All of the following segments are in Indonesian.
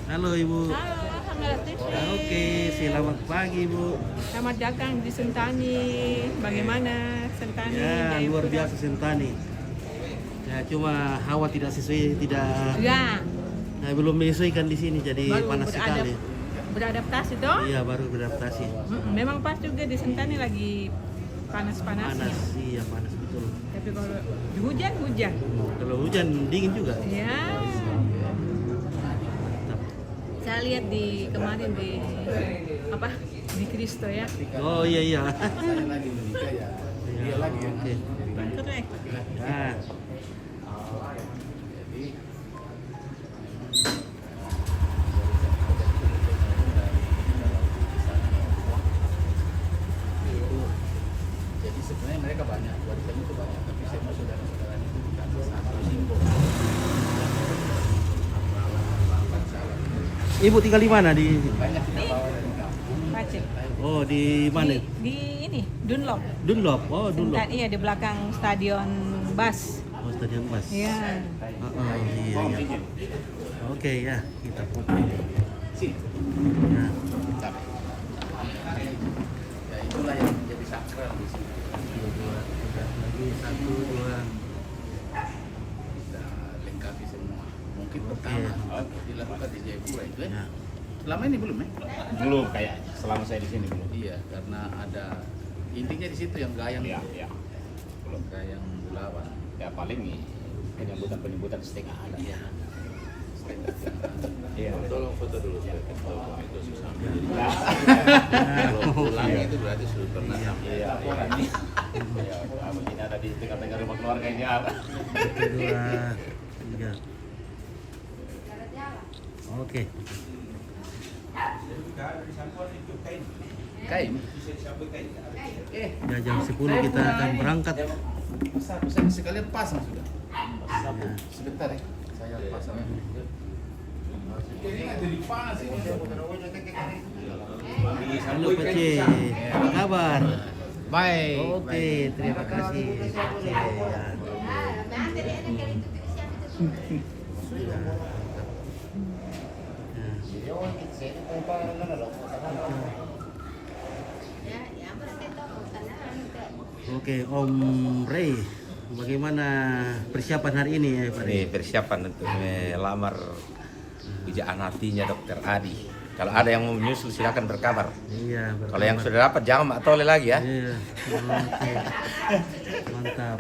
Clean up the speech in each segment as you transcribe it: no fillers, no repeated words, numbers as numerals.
Halo Ibu. Halo, Alhamdulillah TV. Oke, selamat pagi Ibu. Selamat datang di Sentani. Bagaimana Sentani? Ya, Jayapura? luar biasa Sentani. Ya, cuma hawa tidak sesuai, Ya, belum menyesuaikan di sini, jadi baru panas sekali. beradaptasi toh. Iya, baru beradaptasi. Memang pas juga di Sentani lagi panas-panasnya. Panas, iya panas betul. Tapi kalau hujan. Kalau hujan dingin juga. Ya. Mantap. Saya lihat di kemarin di apa? Di Kristo ya. Oh iya. Saya lagi menikah ya. Dia lagi yang Oke. Keren. Nah, jadi jadi sebenarnya mereka banyak, warisan itu banyak, tapi semua saudara-saudara itu tidak satu simbol. Ibu tinggal di mana di? Banyak kita bawa dari kampung. Pacet. Oh, di mana? Di ini Dunlop. Dunlop. Oh, Dunlop. Iya di belakang stadion Bas. Oh, Stadion Bas. Iya. Iya. Oke ya, kita foto. Sini. Ya. Tapi ya itulah yang menjadi sakral di sini. Lagi 1, 2. Kita lengkapi semua. Mungkin pertama dilakukan di Jayapura itu ya. Ya. Selama ini belum ya? Belum kayaknya, selama saya di sini belum. Iya, karena ada intinya di situ yang gayang. Iya. Belum. Gayang bulawan. Ya paling nih penyambutan setengah ada. Iya. Iya. Tolong foto dulu kalau itu susah. Ya. Kalau pulang itu berarti sudah pernah sampai. Iya. Ya, ini ada di tengah-tengah rumah keluarga ini apa? 1, 2, 3. Oke. Kain. Ya, jam 10 kita akan berangkat. Saya sekalian pasang sudah. Sebentar ya. Saya pasang. Halo Pace, apa kabar? Baik. Oke, terima kasih. Oke, ya. Oke, Om Ray, bagaimana persiapan hari ini ya Pak? Ini persiapan untuk melamar pujaan hatinya Dokter Adi. Kalau ada yang mau menyusul silakan berkabar. Iya, Kalau yang sudah dapat jangan mak tole lagi ya. Iya, oke. Mantap.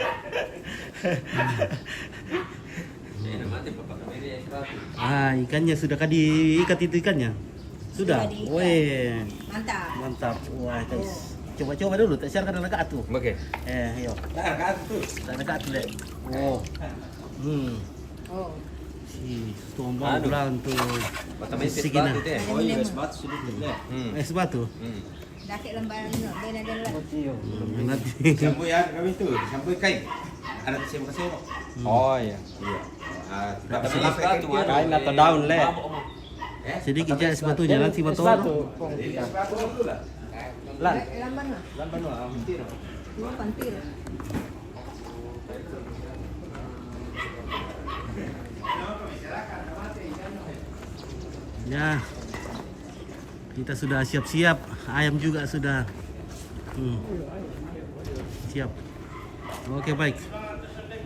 Ikannya sudahkah diikat itu ikannya? Sudah. Sudah diikat. Weh, Mantap. mantap. Wah, guys. Coba-coba dulu, tak share kan anak atu. Oke. Ayo. Anak atu deh. Oh. Oh. Si tombol bulan tuh. Sige na. Oh iya, es batu sudah deh. Es batu. Daki lembaran no, bena dala. Nanti. Sampai ya kami itu, sampai kain. Ada siapa siapa? Oh iya. Iya. Tapi es batu kain atau daun le. Sedikit aja es batunya nanti batu. Es batu dulu lah. Lan. Lamban no. Lamban no, amuntir. Dua pantil. Ya, kita sudah siap-siap. Ayam juga sudah siap. Oke baik.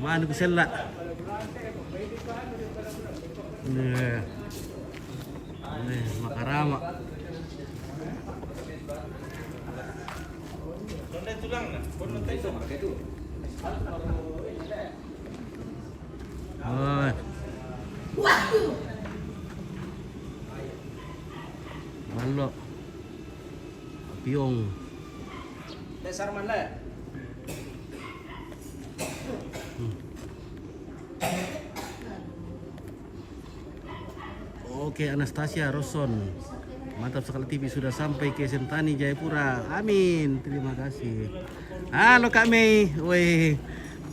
Mana kusela? Nih, makarama. Oh. Balok. Piong. Dasar mana? Oke, Anastasia Roson. Mantap sekali TV sudah sampai ke Sentani Jayapura. Amin. Terima kasih. Halo Kak Mei. Weh,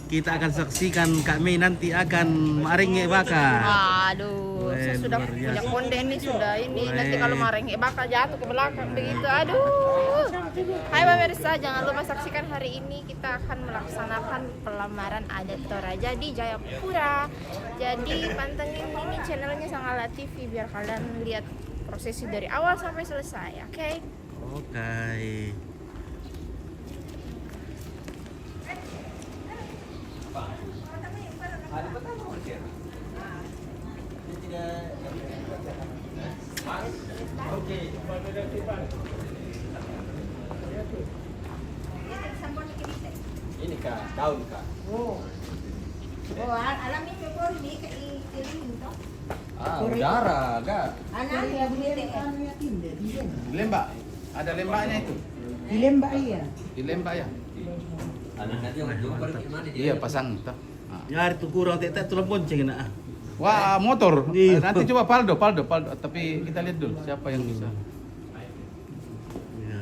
kita akan saksikan Kak Mei nanti akan maringe bakar. Aduh, saya Weh, sudah luar punya biasa. konde ini sudah ini. Nanti Weh. kalau mareng bakal jatuh ke belakang begitu. Aduh. Hai pemirsa, jangan lupa saksikan hari ini kita akan melaksanakan pelamaran adat Toraja di Jayapura. Jadi pantengin ini channelnya Sangala TV biar kalian lihat prosesi dari awal sampai selesai, oke? Oke. Ini kak, daun kak. Oh, alam itu pun di keiling toh. Udara, kak. Anak ya bunyi Lembak. Ada lembaknya itu. Di Lembak iya. Di lembak ya. Mantap. Iya pasang itu. Ya itu kurang tak tulang bonceng nak. Wah motor. Iya. Nanti coba Paldo. Tapi kita lihat dulu siapa yang bisa. Ya.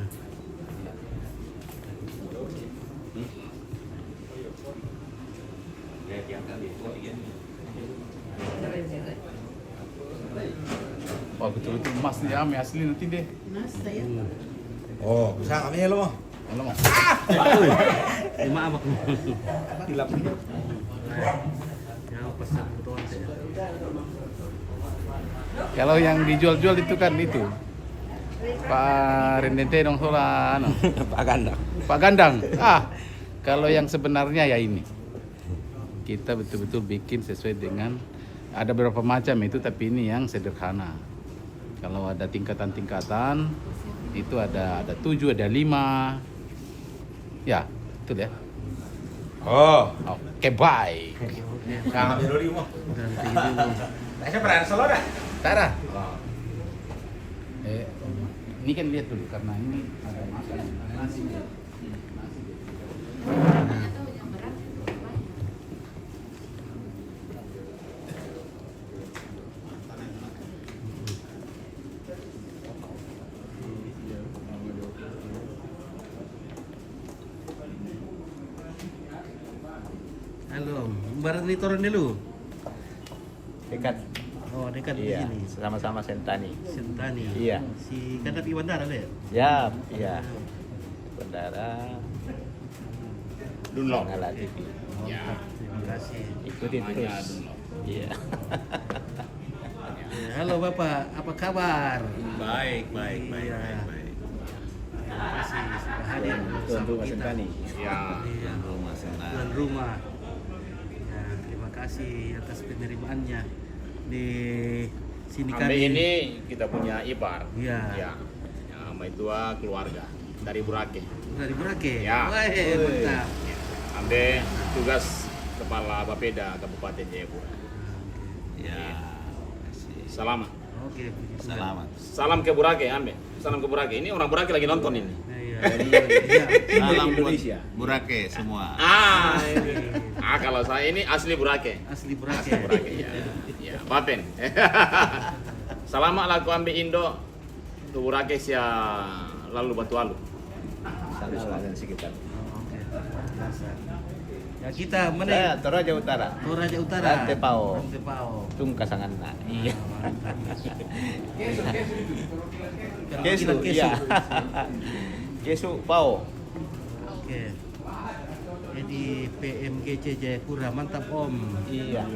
Wah betul-betul emas nih Ame asli nanti deh. Oh, bisa kami lo mau. Alamak. Maaf aku. Tilap. Ya pesan betul saya. Kalau yang dijual-jual itu kan itu. Pak Rendente dong sola anu. Pak Gandang. Pak Gandang. Kalau yang sebenarnya ya ini. Kita betul-betul bikin sesuai dengan ada beberapa macam itu tapi ini yang sederhana. Kalau ada tingkatan-tingkatan itu ada 7, ada 5. Ya, betul ya. Oh, Oke, baik. Nah, kami dulu mau. Ganti dulu. Saya pernah solo dah. Tara. Ini kan lihat dulu karena ini ada masalah nasi. Halo, bareng di turun dulu. Dekat. Oh, dekat Iya, di sini. sama-sama Sentani. Sentani. Iya. Si Kadapi Bandara deh. Ya, iya. Bendara Dunlop. Sangala TV. Mantap. Terima kasih. Ikuti terus. Iya. Ya, halo Bapak, apa kabar? Baik, Iya. Terima kasih sudah hadir Tuan bersama Rumah kita. Sentani. Ya, Iya. rumah senang. Tuan rumah. Ya, terima kasih atas penerimaannya di sini Kami ini kita punya ipar. Iya. Ya. Nama itu keluarga dari Burake. dari Burake. Ya. Wah, mantap. Ambe tugas Kepala Bapeda Kabupaten Jayapura. Ya, kasih. Salam. Oke, puji Tuhan. Selamat. Salam ke Burake, Ambe. Salam ke Burake. Ini orang Burake lagi nonton ini. Nah, iya. Iya. Salam buat Indonesia. Burake semua. Ini. Kalau saya ini asli Burake. Asli Burake. Asli Burake ya. Ya, Bapen. Selamat laku ambil Indo. Ke Burake sia lalu Batu Alu. Sana dan sekitar. Oke. Biasa. Ya kita Saya mana? Toraja Utara. Toraja Utara. Rantepao. Rantepao. Tung kasangan na. Iya. Kesu. Kesu, iya. Kesu Pao. Oke. Jadi PMGC Jayapura, mantap Om. Iya.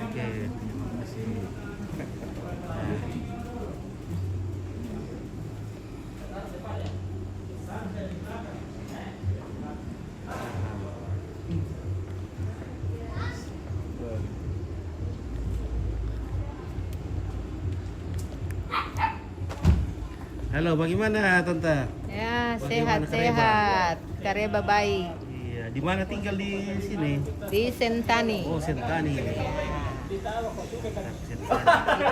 Oke, terima kasih. Halo, bagaimana Tante? Ya, Bagaimana sehat-sehat. Kareba baik. Iya, di mana tinggal di sini? Di Sentani. Oh, Sentani. Kita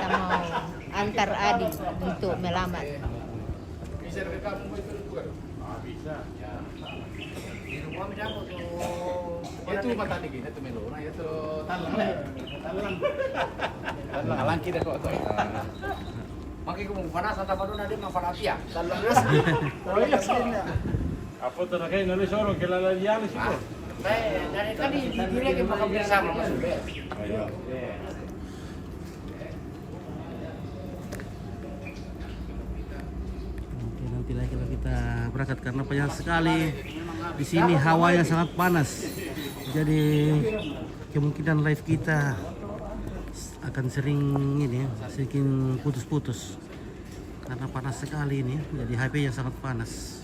mau antar adik untuk melamar. Bisa rekam itu juga. Bisa. Ya. Di rumah mi dapat itu mata nih kita tuh melo. Nah, itu talang lah. Talang. Talang alangki dah kok. Maki ko mong panas at apado na din mga panasya. Apa tu nak kain nulis orang kelala dia ni sih. Dari tadi diri ke makabisa mga sube. Oke, nanti lagi kita berangkat karena panas sekali. Di sini hawanya sangat panas. Jadi kemungkinan live kita akan sering putus-putus karena panas sekali ini. Jadi HP-nya sangat panas.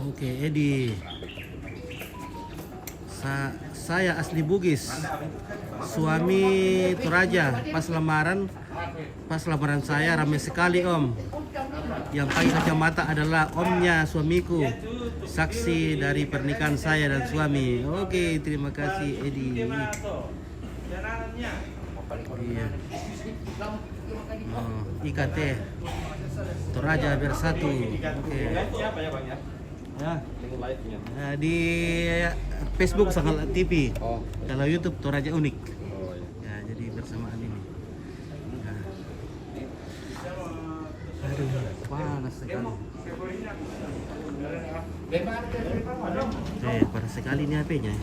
Oke, Edi. Saya asli Bugis. Suami Toraja. Pas lamaran saya ramai sekali Om. Yang pakai kacamata adalah omnya suamiku, saksi dari pernikahan saya dan suami. Oke, terima kasih Edi. Iya. Oh, IKT Toraja Bersatu. Oke. Ya. Nah, di Facebook Sangal TV. Kalau YouTube Toraja Unik. Ya, jadi bersamaan ini. Aduh, panas sekali. Panas sekali ini HP-nya.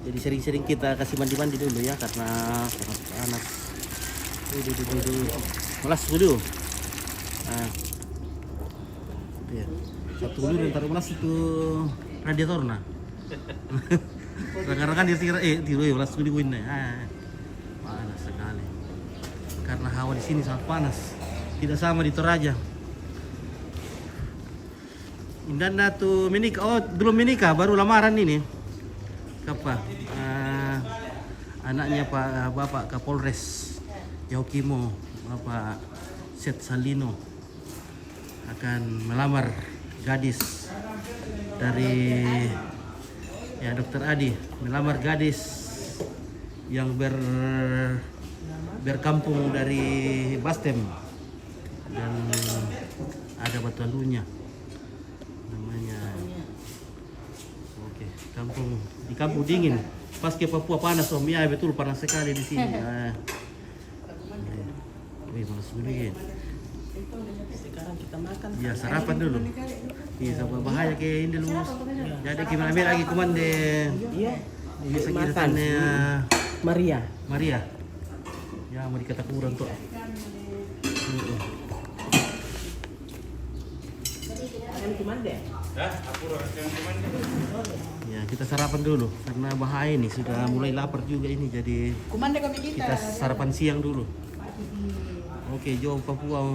Jadi sering-sering kita kasih mandi-mandi dulu ya karena sangat panas. Melas dulu. Nah, ya. Satu dulu ntar melas itu radiator nah. Karena kan dia kira tidur ya melas dulu win. Panas sekali. Karena hawa di sini sangat panas, tidak sama di Toraja. Indanda tuh menikah, oh belum menikah, baru lamaran ini. Kapa? Anaknya Pak Bapak Kapolres Yaukimo, Bapak Set Salino akan melamar gadis dari Dokter Adi, melamar gadis yang berkampung dari Bastem dan ada batu alunya namanya. Oke, di kampung dingin. Pas ke Papua panas Om, ya betul panas sekali di sini. Wih, panas dulu ya. Sekarang kita makan. Ya sarapan dulu. Iya, sama bahaya kayak ini lulus. Jadi gimana lagi komande? Iya. Bisa makan Maria. Ya mau dikata kurang tuh. Yang kumande. Ya kita sarapan dulu karena bahaya nih, sudah mulai lapar juga ini, jadi kita sarapan siang dulu. Oke, Jo Papua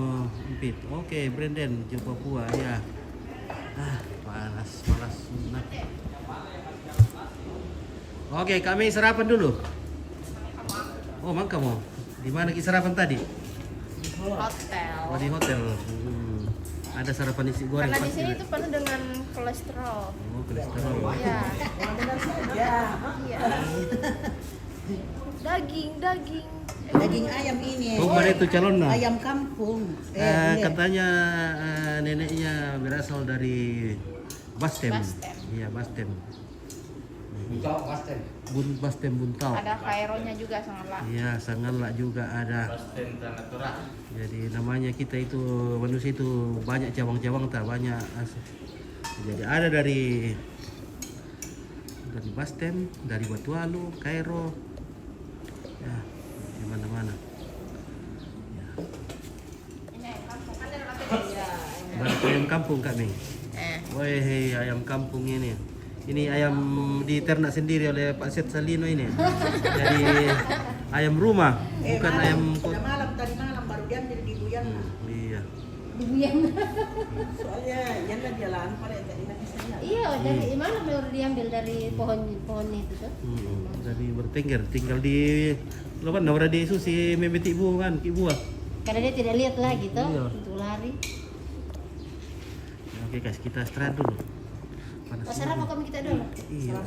Empit. Oke, Brandon Jo Papua ya. Panas. Nah. Oke, kami sarapan dulu. Oh, mang kamu. Di mana kita sarapan tadi? Hotel. Oh, di hotel. Ada sarapan isi goreng. Karena di sini itu penuh dengan kolesterol. Oh, kolesterol. Iya. Iya. Daging ayam ini. Oh, mana itu calonnya? Ayam kampung. Katanya neneknya berasal dari Bastem. Iya, Bastem. Bastem Buntau. Ada Kaironya juga Sangalak. Iya, Sangalak juga ada. Jadi namanya kita itu manusia itu banyak cabang-cabang tak banyak. Jadi ada dari Bastem, dari Batualu, Kairo. Ya, di mana-mana. Ya. Ayam kampung kami. Woi, ayam kampung ini. Ini ayam diternak sendiri oleh Pak Set Salino ini. Jadi ayam rumah, bukan ayam Tadi malam baru diambil di Buyan. Iya. Soalnya yang kan jalan pada tadi nanti saya. Iya, dari mana baru diambil dari pohon itu tuh? Dari bertengger, tinggal di Lawan Naura di si Memeti Ibu kan, Ibu. Karena dia tidak lihat lagi tuh, Iya. untuk lari. Oke guys, kita istirahat dulu. Panas. Sarapan kami kita dulu. Iya.